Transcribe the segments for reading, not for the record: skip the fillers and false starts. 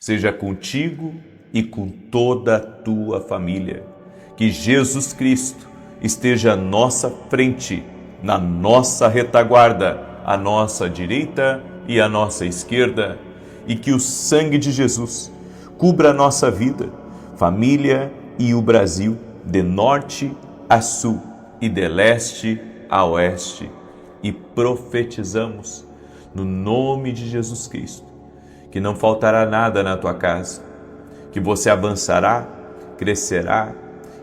seja contigo e com toda a tua família. Que Jesus Cristo esteja à nossa frente, na nossa retaguarda, à nossa direita e à nossa esquerda, e que o sangue de Jesus cubra a nossa vida, família e o Brasil, de norte a sul e de leste a oeste. E profetizamos, no nome de Jesus Cristo, que não faltará nada na tua casa, que você avançará, crescerá,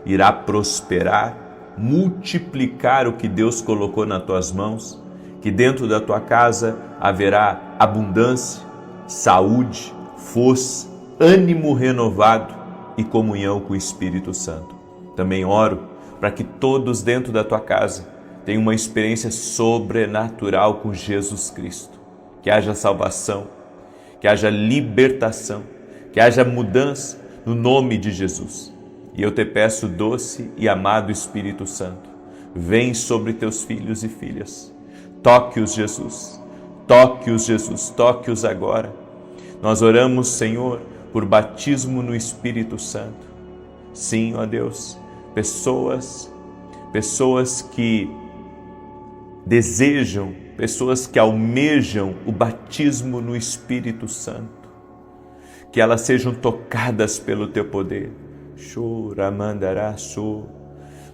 irá prosperar, multiplicar o que Deus colocou nas tuas mãos, que dentro da tua casa haverá abundância, saúde, força, ânimo renovado e comunhão com o Espírito Santo. Também oro para que todos dentro da tua casa tenham uma experiência sobrenatural com Jesus Cristo, que haja salvação, que haja libertação, que haja mudança no nome de Jesus. E eu te peço, doce e amado Espírito Santo, vem sobre teus filhos e filhas. Toque-os, Jesus. Toque-os, Jesus. Toque-os agora. Nós oramos, Senhor, por batismo no Espírito Santo. Sim, ó Deus, pessoas que desejam, pessoas que almejam o batismo no Espírito Santo, que elas sejam tocadas pelo teu poder.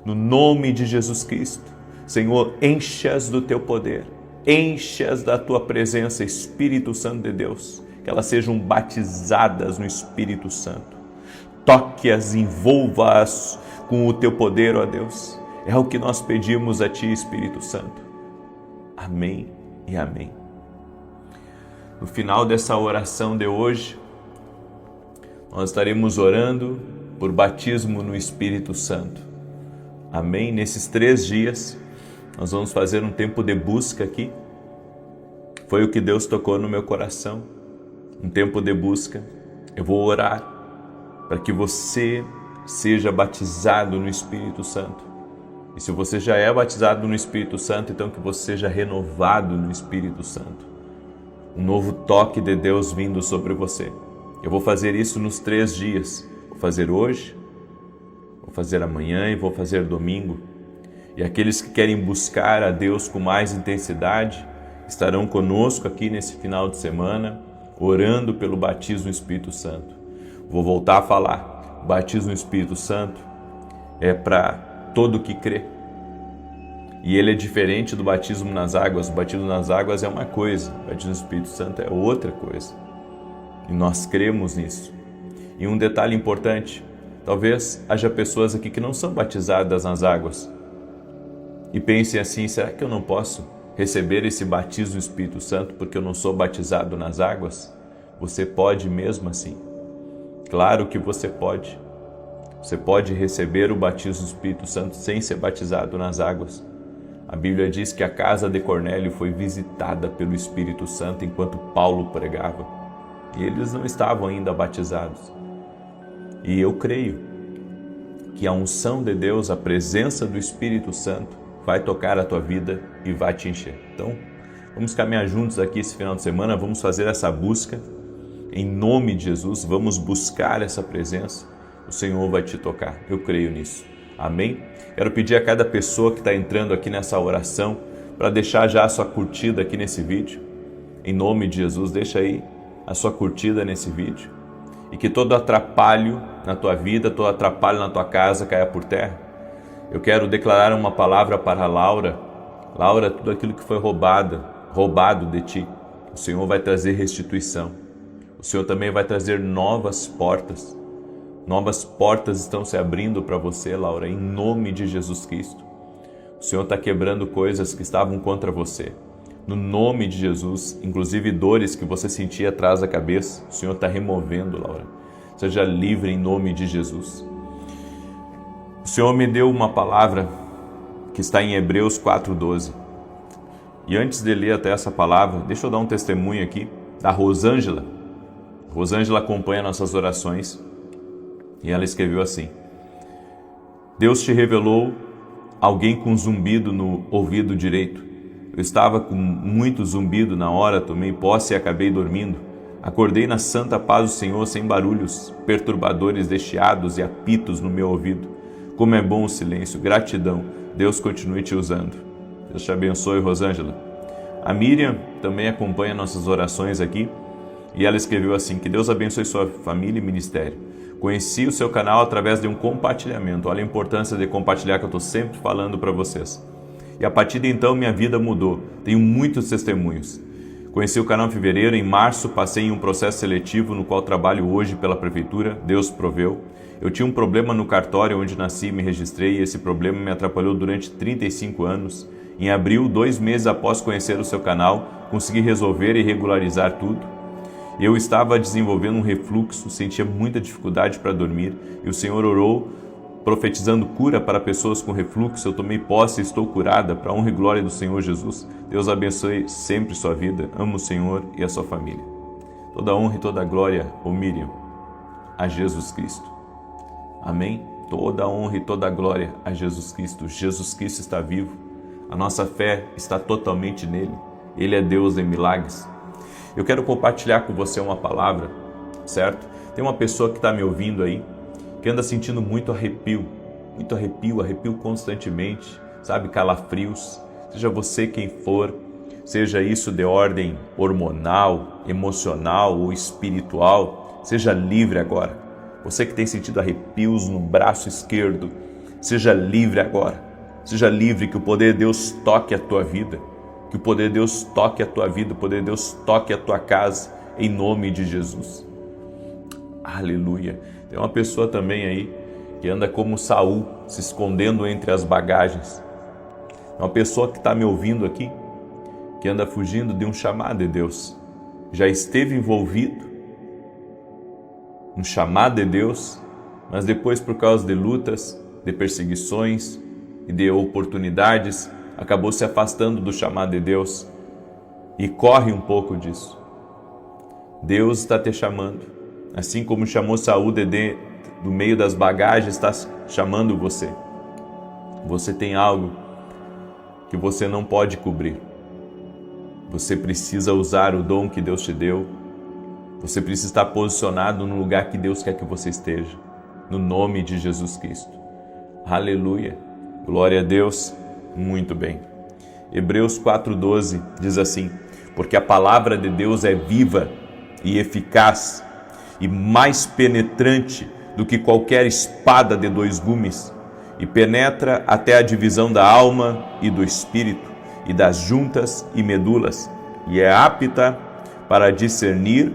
No nome de Jesus Cristo, Senhor, enche-as do teu poder, enche-as da tua presença, Espírito Santo de Deus, que elas sejam batizadas no Espírito Santo. Toque-as, envolva-as com o teu poder, ó Deus. É o que nós pedimos a ti, Espírito Santo. Amém e amém. No final dessa oração de hoje, nós estaremos orando por batismo no Espírito Santo. Amém? Nesses 3 dias, nós vamos fazer um tempo de busca aqui. Foi o que Deus tocou no meu coração. Um tempo de busca. Eu vou orar para que você seja batizado no Espírito Santo. E se você já é batizado no Espírito Santo, então que você seja renovado no Espírito Santo. Um novo toque de Deus vindo sobre você. Eu vou fazer isso nos 3 dias. Vou fazer hoje, vou fazer amanhã e vou fazer domingo. E aqueles que querem buscar a Deus com mais intensidade estarão conosco aqui nesse final de semana, orando pelo batismo no Espírito Santo. Vou voltar a falar. O batismo no Espírito Santo é para todo que crê. E ele é diferente do batismo nas águas. O batismo nas águas é uma coisa, o batismo no Espírito Santo é outra coisa. E nós cremos nisso. E um detalhe importante, talvez haja pessoas aqui que não são batizadas nas águas e pensem assim, será que eu não posso receber esse batismo no Espírito Santo porque eu não sou batizado nas águas? Você pode mesmo assim. Claro que você pode. Você pode receber o batismo do Espírito Santo sem ser batizado nas águas. A Bíblia diz que a casa de Cornélio foi visitada pelo Espírito Santo enquanto Paulo pregava. E eles não estavam ainda batizados. E eu creio que a unção de Deus, a presença do Espírito Santo, vai tocar a tua vida e vai te encher. Então, vamos caminhar juntos aqui esse final de semana, vamos fazer essa busca. Em nome de Jesus, vamos buscar essa presença. O Senhor vai te tocar, eu creio nisso. Amém? Quero pedir a cada pessoa que está entrando aqui nessa oração para deixar já a sua curtida aqui nesse vídeo. Em nome de Jesus, deixa aí a sua curtida nesse vídeo. E que todo atrapalho na tua vida, todo atrapalho na tua casa caia por terra. Eu quero declarar uma palavra para a Laura. Laura, tudo aquilo que foi roubado de ti, o Senhor vai trazer restituição. O Senhor também vai trazer novas portas. Novas portas estão se abrindo para você, Laura, em nome de Jesus Cristo. O Senhor está quebrando coisas que estavam contra você. No nome de Jesus, inclusive dores que você sentia atrás da cabeça, o Senhor está removendo, Laura. Seja livre em nome de Jesus. O Senhor me deu uma palavra que está em Hebreus 4:12. E antes de ler até essa palavra, deixa eu dar um testemunho aqui da Rosângela. Rosângela acompanha nossas orações e ela escreveu assim: Deus te revelou alguém com zumbido no ouvido direito. Eu estava com muito zumbido na hora, tomei posse e acabei dormindo. Acordei na santa paz do Senhor, sem barulhos perturbadores de chiados e apitos no meu ouvido. Como é bom o silêncio. Gratidão. Deus continue te usando. Deus te abençoe, Rosângela. A Miriam também acompanha nossas orações aqui e ela escreveu assim: que Deus abençoe sua família e ministério. Conheci o seu canal através de um compartilhamento. Olha a importância de compartilhar, que eu estou sempre falando para vocês. E a partir de então minha vida mudou. Tenho muitos testemunhos. Conheci o canal em fevereiro. Em março passei em um processo seletivo no qual trabalho hoje pela prefeitura. Deus proveu. Eu tinha um problema no cartório onde nasci e me registrei, e esse problema me atrapalhou durante 35 anos. Em abril, 2 meses após conhecer o seu canal, consegui resolver e regularizar tudo. Eu estava desenvolvendo um refluxo, sentia muita dificuldade para dormir, e o Senhor orou, profetizando cura para pessoas com refluxo. Eu tomei posse e estou curada, para a honra e glória do Senhor Jesus. Deus abençoe sempre sua vida. Amo o Senhor e a sua família. Toda honra e toda glória, ô Miriam, a Jesus Cristo. Amém? Toda honra e toda glória a Jesus Cristo. Jesus Cristo está vivo. A nossa fé está totalmente nele. Ele é Deus em milagres. Eu quero compartilhar com você uma palavra, certo? Tem uma pessoa que está me ouvindo aí, que anda sentindo muito arrepio constantemente, sabe? Calafrios. Seja você quem for, seja isso de ordem hormonal, emocional ou espiritual, seja livre agora. Você que tem sentido arrepios no braço esquerdo, seja livre agora. Seja livre, que o poder de Deus toque a tua vida. Que o poder de Deus toque a tua vida, o poder de Deus toque a tua casa, em nome de Jesus. Aleluia. Tem uma pessoa também aí que anda como Saul, se escondendo entre as bagagens. Uma pessoa que está me ouvindo aqui, que anda fugindo de um chamado de Deus. Já esteve envolvido um chamado de Deus, mas depois, por causa de lutas, de perseguições e de oportunidades, acabou se afastando do chamado de Deus e corre um pouco disso. Deus está te chamando, assim como chamou Saul do meio das bagagens, está chamando você. Você tem algo que você não pode cobrir. Você precisa usar o dom que Deus te deu. Você precisa estar posicionado no lugar que Deus quer que você esteja, no nome de Jesus Cristo. Aleluia, glória a Deus. Muito bem. Hebreus 4:12 diz assim: porque a palavra de Deus é viva e eficaz e mais penetrante do que qualquer espada de 2 gumes, e penetra até a divisão da alma e do espírito e das juntas e medulas, e é apta para discernir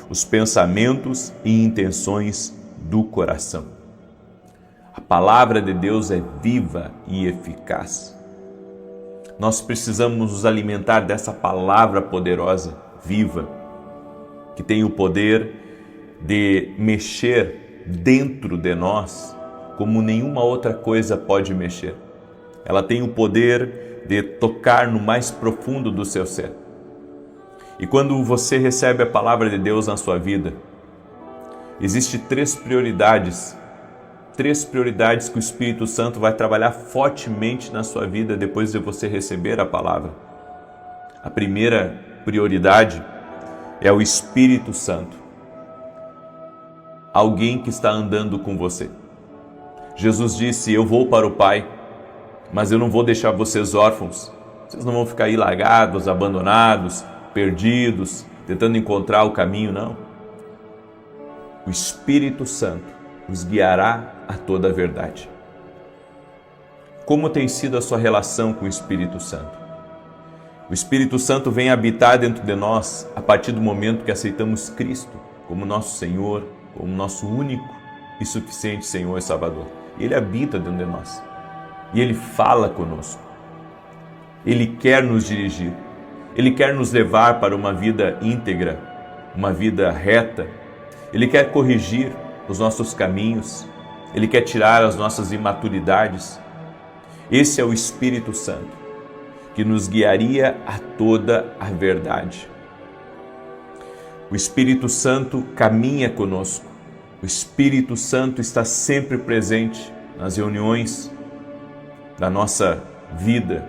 os pensamentos e intenções do coração. A palavra de Deus é viva e eficaz. Nós precisamos nos alimentar dessa palavra poderosa, viva, que tem o poder de mexer dentro de nós como nenhuma outra coisa pode mexer. Ela tem o poder de tocar no mais profundo do seu ser. E quando você recebe a palavra de Deus na sua vida, existem 3 prioridades que o Espírito Santo vai trabalhar fortemente na sua vida depois de você receber a palavra. A primeira prioridade é o Espírito Santo. Alguém que está andando com você. Jesus disse: eu vou para o Pai, mas eu não vou deixar vocês órfãos. Vocês não vão ficar aí largados, abandonados, perdidos, tentando encontrar o caminho, não. O Espírito Santo nos guiará a toda a verdade. Como tem sido a sua relação com o Espírito Santo? O Espírito Santo vem habitar dentro de nós a partir do momento que aceitamos Cristo como nosso Senhor, como nosso único e suficiente Senhor e Salvador. Ele habita dentro de nós e Ele fala conosco. Ele quer nos dirigir. Ele quer nos levar para uma vida íntegra, uma vida reta. Ele quer corrigir os nossos caminhos. Ele quer tirar as nossas imaturidades. Esse é o Espírito Santo, que nos guiaria a toda a verdade. O Espírito Santo caminha conosco. O Espírito Santo está sempre presente nas reuniões da nossa vida,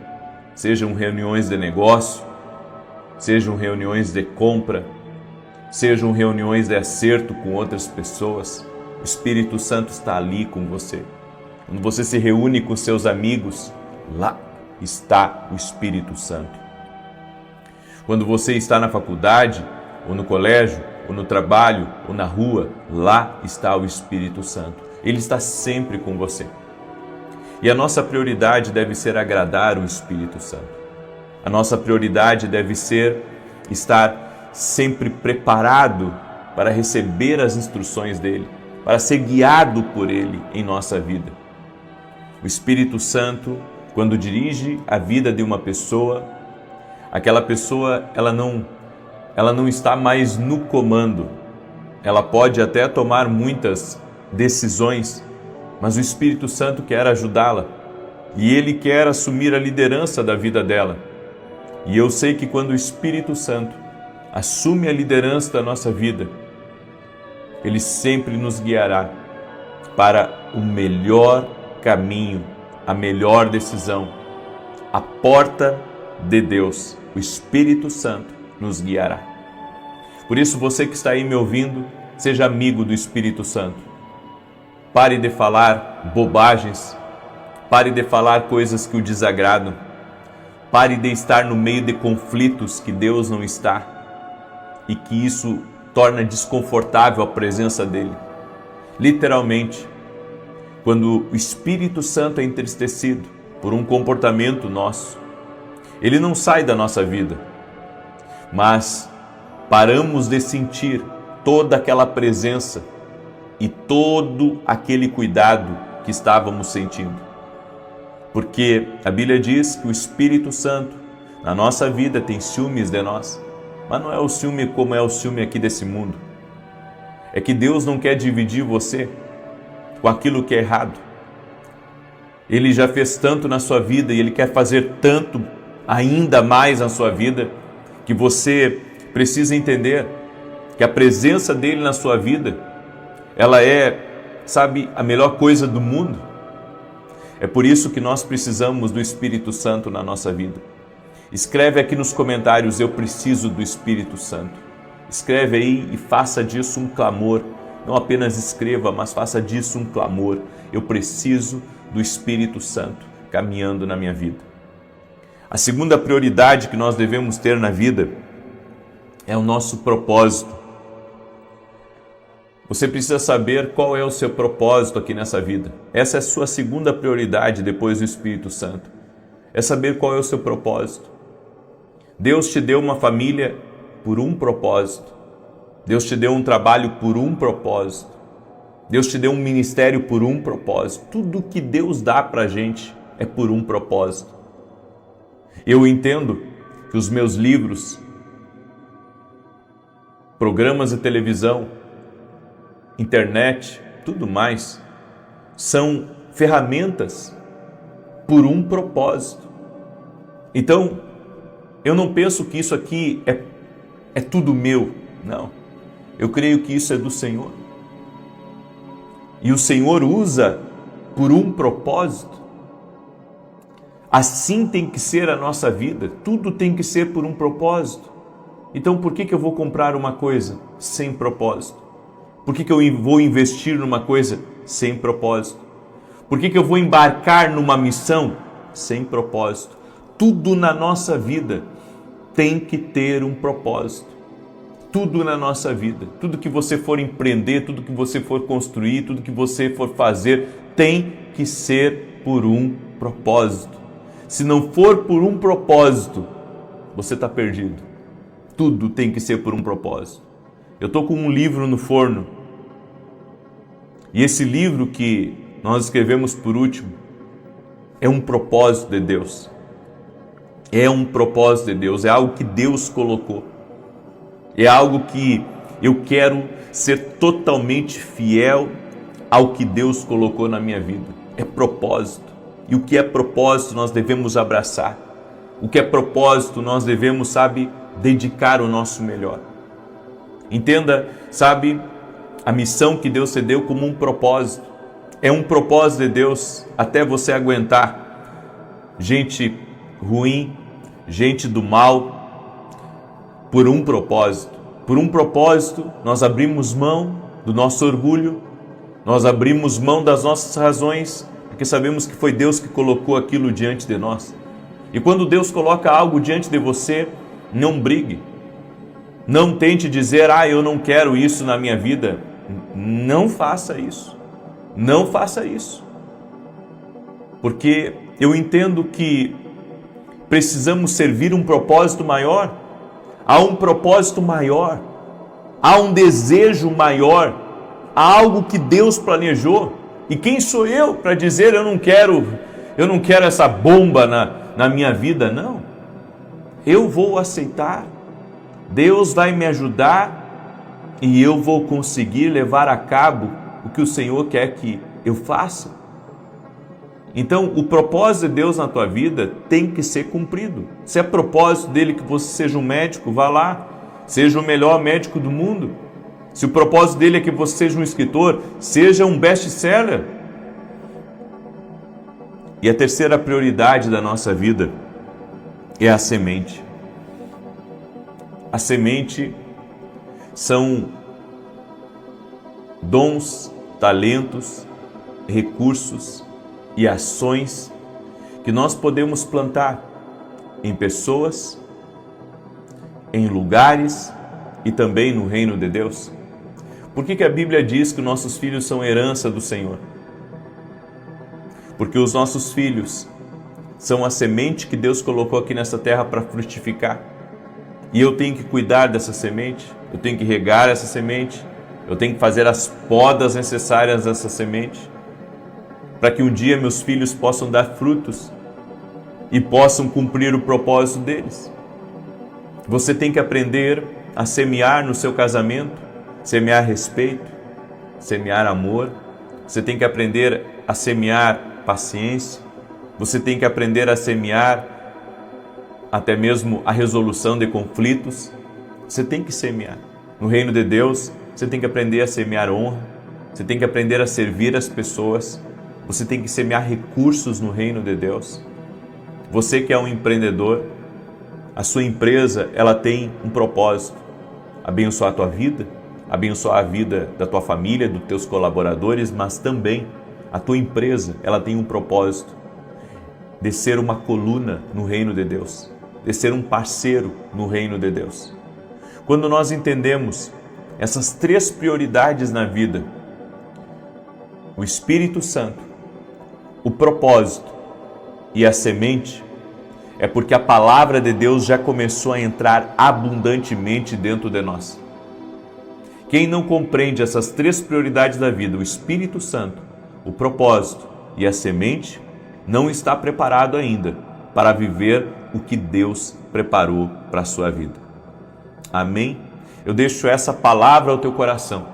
sejam reuniões de negócio, sejam reuniões de compra, sejam reuniões de acerto com outras pessoas, o Espírito Santo está ali com você. Quando você se reúne com seus amigos, lá está o Espírito Santo. Quando você está na faculdade, ou no colégio, ou no trabalho, ou na rua, lá está o Espírito Santo. Ele está sempre com você. E a nossa prioridade deve ser agradar o Espírito Santo. A nossa prioridade deve ser estar sempre preparado para receber as instruções dele, para ser guiado por ele em nossa vida. O Espírito Santo, quando dirige a vida de uma pessoa, aquela pessoa ela não está mais no comando. Ela pode até tomar muitas decisões, mas o Espírito Santo quer ajudá-la e ele quer assumir a liderança da vida dela. E eu sei que quando o Espírito Santo assume a liderança da nossa vida, ele sempre nos guiará para o melhor caminho, a melhor decisão. A porta de Deus, o Espírito Santo, nos guiará. Por isso, você que está aí me ouvindo, seja amigo do Espírito Santo. Pare de falar bobagens, pare de falar coisas que o desagradam, pare de estar no meio de conflitos que Deus não está e que isso torna desconfortável a presença dele. Literalmente, quando o Espírito Santo é entristecido por um comportamento nosso, ele não sai da nossa vida, mas paramos de sentir toda aquela presença e todo aquele cuidado que estávamos sentindo. Porque a Bíblia diz que o Espírito Santo na nossa vida tem ciúmes de nós, mas não é o ciúme como é o ciúme aqui desse mundo. É que Deus não quer dividir você com aquilo que é errado. Ele já fez tanto na sua vida e Ele quer fazer tanto ainda mais na sua vida, que você precisa entender que a presença dele na sua vida, ela é, a melhor coisa do mundo. É por isso que nós precisamos do Espírito Santo na nossa vida. Escreve aqui nos comentários: eu preciso do Espírito Santo. Escreve aí e faça disso um clamor. Não apenas escreva, mas faça disso um clamor. Eu preciso do Espírito Santo caminhando na minha vida. A segunda prioridade que nós devemos ter na vida é o nosso propósito. Você precisa saber qual é o seu propósito aqui nessa vida. Essa é a sua segunda prioridade depois do Espírito Santo. É saber qual é o seu propósito. Deus te deu uma família por um propósito. Deus te deu um trabalho por um propósito. Deus te deu um ministério por um propósito. Tudo que Deus dá para a gente é por um propósito. Eu entendo que os meus livros, programas de televisão, internet, tudo mais, são ferramentas por um propósito. Então, eu não penso que isso aqui é tudo meu, não. Eu creio que isso é do Senhor. E o Senhor usa por um propósito. Assim tem que ser a nossa vida, tudo tem que ser por um propósito. Então, por que eu vou comprar uma coisa sem propósito? Por que eu vou investir numa coisa sem propósito? Por que eu vou embarcar numa missão sem propósito? Tudo na nossa vida tem que ter um propósito. Tudo na nossa vida, tudo que você for empreender, tudo que você for construir, tudo que você for fazer, tem que ser por um propósito. Se não for por um propósito, você está perdido. Tudo tem que ser por um propósito. Eu estou com um livro no forno. E esse livro que nós escrevemos por último é um propósito de Deus. É um propósito de Deus, é algo que Deus colocou. É algo que eu quero ser totalmente fiel ao que Deus colocou na minha vida. É propósito. E o que é propósito nós devemos abraçar. O que é propósito nós devemos, dedicar o nosso melhor. Entenda, a missão que Deus te deu como um propósito. É um propósito de Deus até você aguentar gente ruim, gente do mal, por um propósito. Por um propósito, nós abrimos mão do nosso orgulho, nós abrimos mão das nossas razões, porque sabemos que foi Deus que colocou aquilo diante de nós. E quando Deus coloca algo diante de você, não brigue. Não tente dizer, eu não quero isso na minha vida. Não faça isso. Não faça isso. Porque eu entendo que precisamos servir um propósito maior. Há um propósito maior. Há um desejo maior. Há algo que Deus planejou. E quem sou eu para dizer eu não quero essa bomba na minha vida? Não. Eu vou aceitar. Deus vai me ajudar e eu vou conseguir levar a cabo o que o Senhor quer que eu faça. Então, o propósito de Deus na tua vida tem que ser cumprido. Se é propósito dele que você seja um médico, vá lá. Seja o melhor médico do mundo. Se o propósito dele é que você seja um escritor, seja um best-seller. E a terceira prioridade da nossa vida é a semente. A semente são dons, talentos, recursos e ações que nós podemos plantar em pessoas, em lugares e também no reino de Deus. Por que a Bíblia diz que nossos filhos são herança do Senhor? Porque os nossos filhos são a semente que Deus colocou aqui nessa terra para frutificar. E eu tenho que cuidar dessa semente, eu tenho que regar essa semente, eu tenho que fazer as podas necessárias dessa semente, para que um dia meus filhos possam dar frutos e possam cumprir o propósito deles. Você tem que aprender a semear no seu casamento, semear respeito, semear amor. Você tem que aprender a semear paciência. Você tem que aprender a semear até mesmo a resolução de conflitos. Você tem que semear. No reino de Deus, você tem que aprender a semear honra. Você tem que aprender a servir as pessoas. Você tem que semear recursos no reino de Deus. Você que é um empreendedor, a sua empresa, ela tem um propósito: abençoar a tua vida, abençoar a vida da tua família, dos teus colaboradores, mas também a tua empresa, ela tem um propósito de ser uma coluna no reino de Deus, de ser um parceiro no reino de Deus. Quando nós entendemos essas três prioridades na vida, o Espírito Santo, o propósito e a semente, é porque a palavra de Deus já começou a entrar abundantemente dentro de nós. Quem não compreende essas três prioridades da vida, o Espírito Santo, o propósito e a semente, não está preparado ainda para viver o que Deus preparou para a sua vida. Amém? Eu deixo essa palavra ao teu coração.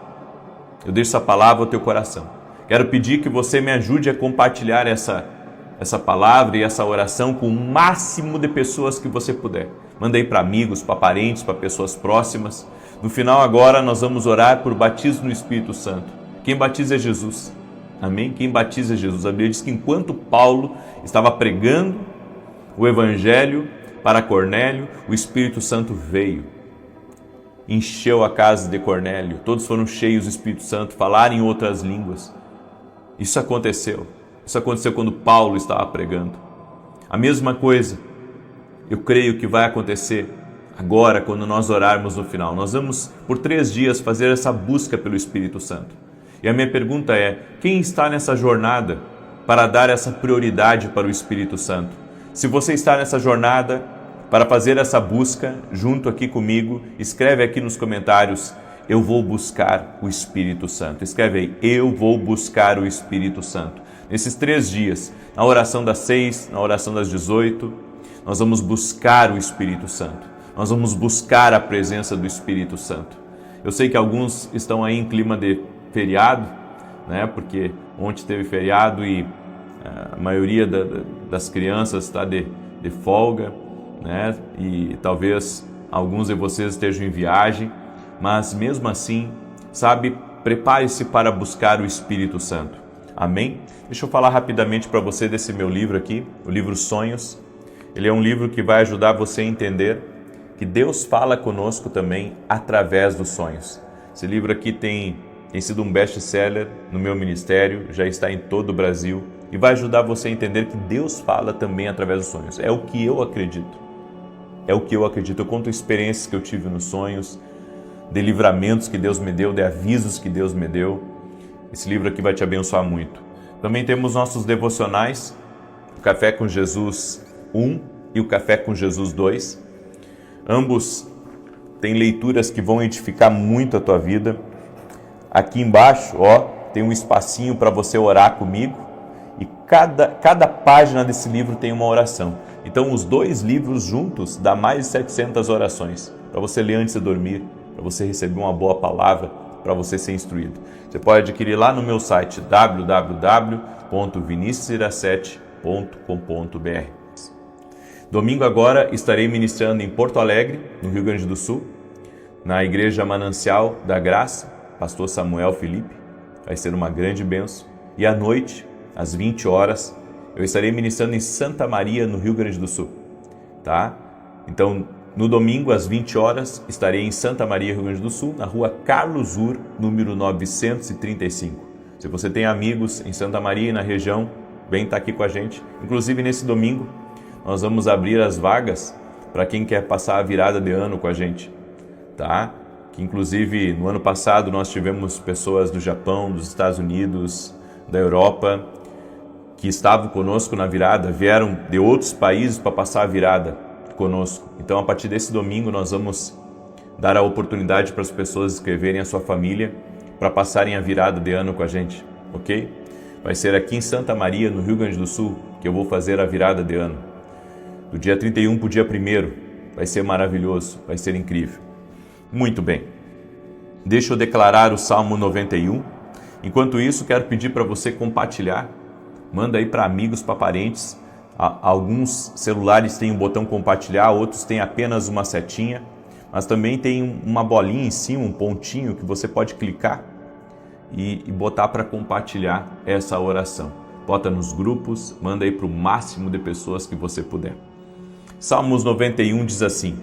Eu deixo essa palavra ao teu coração. Quero pedir que você me ajude a compartilhar essa palavra e essa oração com o máximo de pessoas que você puder. Manda aí para amigos, para parentes, para pessoas próximas. No final agora nós vamos orar por batismo no Espírito Santo. Quem batiza é Jesus. Amém? Quem batiza é Jesus. A Bíblia diz que enquanto Paulo estava pregando o Evangelho para Cornélio, o Espírito Santo veio, encheu a casa de Cornélio, todos foram cheios do Espírito Santo, falaram em outras línguas. Isso aconteceu quando Paulo estava pregando. A mesma coisa, eu creio que vai acontecer agora quando nós orarmos no final. Nós vamos por 3 dias fazer essa busca pelo Espírito Santo. E a minha pergunta é: quem está nessa jornada para dar essa prioridade para o Espírito Santo? Se você está nessa jornada para fazer essa busca junto aqui comigo, escreve aqui nos comentários: eu vou buscar o Espírito Santo. Escreve aí: eu vou buscar o Espírito Santo. Nesses 3 dias, na oração das 6, na oração das 18, nós vamos buscar o Espírito Santo. Nós vamos buscar a presença do Espírito Santo. Eu sei que alguns estão aí em clima de feriado, né? Porque ontem teve feriado e a maioria das crianças está de folga, né? E talvez alguns de vocês estejam em viagem, mas mesmo assim, sabe, prepare-se para buscar o Espírito Santo. Amém? Deixa eu falar rapidamente para você desse meu livro aqui, o livro Sonhos. Ele é um livro que vai ajudar você a entender que Deus fala conosco também através dos sonhos. Esse livro aqui tem sido um best-seller no meu ministério, já está em todo o Brasil e vai ajudar você a entender que Deus fala também através dos sonhos. É o que eu acredito. É o que eu acredito. Eu conto experiências que eu tive nos sonhos, de livramentos que Deus me deu, de avisos que Deus me deu. Esse livro aqui vai te abençoar muito. Também temos nossos devocionais, o Café com Jesus 1 e o Café com Jesus 2. Ambos têm leituras que vão edificar muito a tua vida. Aqui embaixo, tem um espacinho para você orar comigo. E cada página desse livro tem uma oração. Então, os 2 livros juntos dá mais de 700 orações para você ler antes de dormir, para você receber uma boa palavra, para você ser instruído. Você pode adquirir lá no meu site www.viniciusiracete.com.br. Domingo agora estarei ministrando em Porto Alegre, no Rio Grande do Sul, na Igreja Manancial da Graça, pastor Samuel Felipe. Vai ser uma grande bênção. E à noite, às 20 horas, eu estarei ministrando em Santa Maria, no Rio Grande do Sul. Tá? Então, no domingo, às 20 horas, estarei em Santa Maria, Rio Grande do Sul, na rua Carlos Ur, número 935. Se você tem amigos em Santa Maria e na região, vem estar aqui com a gente. Inclusive, nesse domingo, nós vamos abrir as vagas para quem quer passar a virada de ano com a gente, tá? Que inclusive no ano passado nós tivemos pessoas do Japão, dos Estados Unidos, da Europa, que estavam conosco na virada, vieram de outros países para passar a virada conosco. Então, a partir desse domingo nós vamos dar a oportunidade para as pessoas escreverem a sua família para passarem a virada de ano com a gente, ok? Vai ser aqui em Santa Maria, no Rio Grande do Sul, que eu vou fazer a virada de ano. Do dia 31 para o dia 1º, vai ser maravilhoso, vai ser incrível. Muito bem, deixa eu declarar o Salmo 91. Enquanto isso, quero pedir para você compartilhar, manda aí para amigos, para parentes. Alguns celulares têm um botão compartilhar, outros têm apenas uma setinha, mas também tem uma bolinha em cima, um pontinho que você pode clicar e botar para compartilhar essa oração. Bota nos grupos, manda aí para o máximo de pessoas que você puder. Salmos 91 diz assim: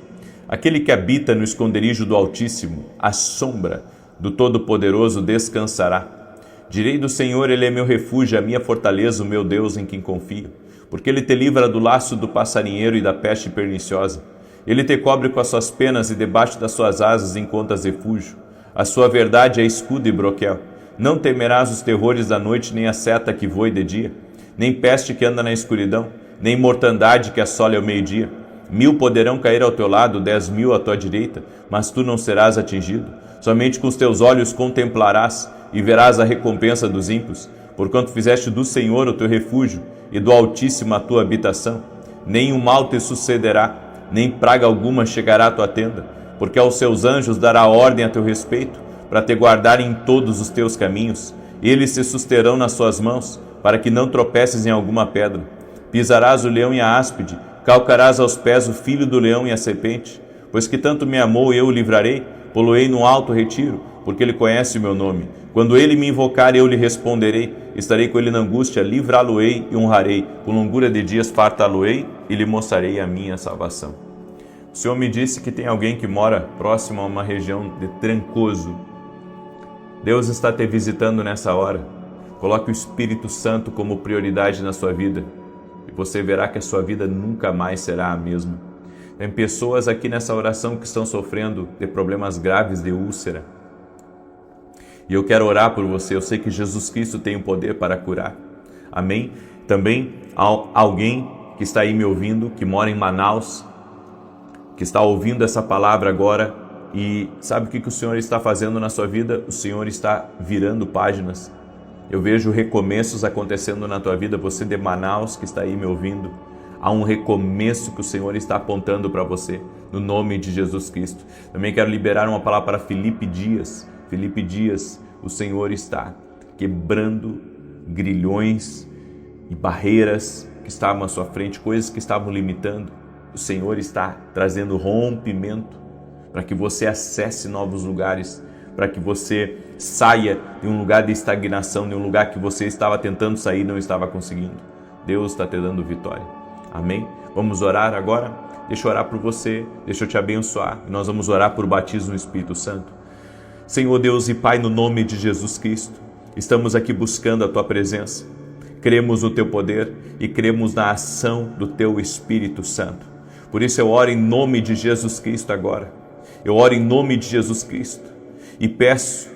aquele que habita no esconderijo do Altíssimo, à sombra do Todo-Poderoso descansará. Direi do Senhor, Ele é meu refúgio, a minha fortaleza, o meu Deus em quem confio. Porque Ele te livra do laço do passarinheiro e da peste perniciosa. Ele te cobre com as suas penas e debaixo das suas asas encontras refúgio. A sua verdade é escudo e broquel. Não temerás os terrores da noite, nem a seta que voe de dia, nem peste que anda na escuridão, nem mortandade que assole ao meio-dia. 1000 poderão cair ao teu lado, 10.000 à tua direita, mas tu não serás atingido. Somente com os teus olhos contemplarás e verás a recompensa dos ímpios, porquanto fizeste do Senhor o teu refúgio e do Altíssimo a tua habitação. Nenhum mal te sucederá, nem praga alguma chegará à tua tenda, porque aos seus anjos dará ordem a teu respeito, para te guardarem em todos os teus caminhos. Eles se susterão nas suas mãos, para que não tropeces em alguma pedra. Pisarás o leão e a áspide, calcarás aos pés o filho do leão e a serpente. Pois que tanto me amou, eu o livrarei, poloei num alto retiro, porque ele conhece o meu nome. Quando ele me invocar, eu lhe responderei. Estarei com ele na angústia, livrá-lo-ei e honrarei. Com longura de dias fartá-lo-ei e lhe mostrarei a minha salvação. O Senhor me disse que tem alguém que mora próximo a uma região de Trancoso. Deus está te visitando nessa hora. Coloque o Espírito Santo como prioridade na sua vida. E você verá que a sua vida nunca mais será a mesma. Tem pessoas aqui nessa oração que estão sofrendo de problemas graves de úlcera. E eu quero orar por você. Eu sei que Jesus Cristo tem o poder para curar. Amém? Também há alguém que está aí me ouvindo, que mora em Manaus, que está ouvindo essa palavra agora e sabe o que o Senhor está fazendo na sua vida? O Senhor está virando páginas. Eu vejo recomeços acontecendo na tua vida. Você de Manaus que está aí me ouvindo, há um recomeço que o Senhor está apontando para você, no nome de Jesus Cristo. Também quero liberar uma palavra para Felipe Dias. Felipe Dias, o Senhor está quebrando grilhões e barreiras que estavam à sua frente, coisas que estavam limitando. O Senhor está trazendo rompimento para que você acesse novos lugares, para que você saia de um lugar de estagnação, de um lugar que você estava tentando sair e não estava conseguindo. Deus está te dando vitória. Amém? Vamos orar agora? deixa eu orar por você, deixa eu te abençoar. E nós vamos orar por batismo no Espírito Santo. Senhor Deus e Pai, no nome de Jesus Cristo, estamos aqui buscando a Tua presença. Cremos no Teu poder e cremos na ação do Teu Espírito Santo. Por isso eu oro em nome de Jesus Cristo agora. Eu oro em nome de Jesus Cristo e peço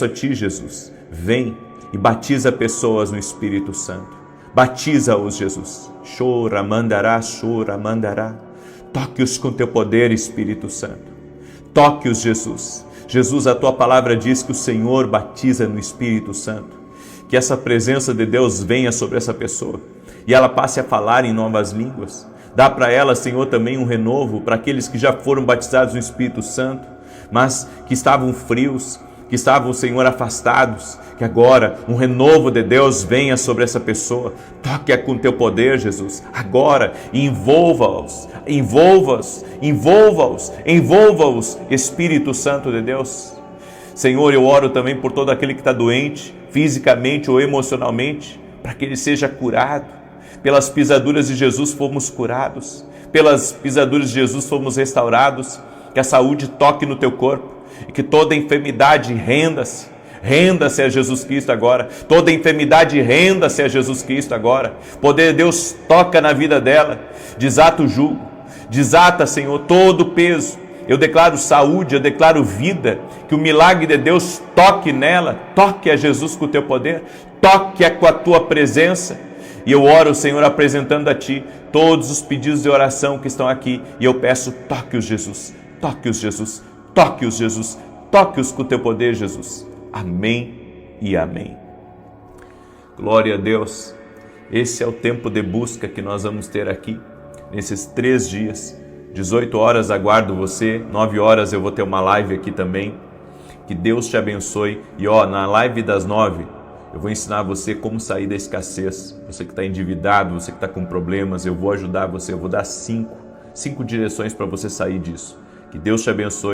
a Ti, Jesus, vem e batiza pessoas no Espírito Santo. Batiza-os, Jesus. Chora, mandará. Toque-os com Teu poder, Espírito Santo. Toque-os, Jesus. Jesus, a Tua palavra diz que o Senhor batiza no Espírito Santo. Que essa presença de Deus venha sobre essa pessoa e ela passe a falar em novas línguas. Dá para ela, Senhor, também um renovo para aqueles que já foram batizados no Espírito Santo, mas que estavam frios, que estavam, Senhor, afastados, que agora um renovo de Deus venha sobre essa pessoa. Toque-a com Teu poder, Jesus, agora, e envolva-os, Espírito Santo de Deus. Senhor, eu oro também por todo aquele que está doente, fisicamente ou emocionalmente, para que ele seja curado. Pelas pisaduras de Jesus fomos curados, pelas pisaduras de Jesus fomos restaurados. Que a saúde toque no teu corpo e que toda enfermidade renda-se a Jesus Cristo agora. Toda enfermidade renda-se a Jesus Cristo agora. Poder de Deus toca na vida dela, desata o jugo, desata, Senhor, todo o peso. Eu declaro saúde, eu declaro vida, que o milagre de Deus toque nela, toque a Jesus com o teu poder, toque-a com a tua presença. E eu oro, Senhor, apresentando a Ti todos os pedidos de oração que estão aqui, e eu peço, toque-os, Jesus, toque-os, Jesus, toque-os, Jesus, toque-os com o teu poder, Jesus. Amém e amém. Glória a Deus. Esse é o tempo de busca que nós vamos ter aqui, nesses 3 dias. 18 horas aguardo você, 9 horas eu vou ter uma live aqui também. Que Deus te abençoe. E na live das 9, eu vou ensinar você como sair da escassez. Você que está endividado, você que está com problemas, eu vou ajudar você. Eu vou dar 5 direções para você sair disso. Que Deus te abençoe.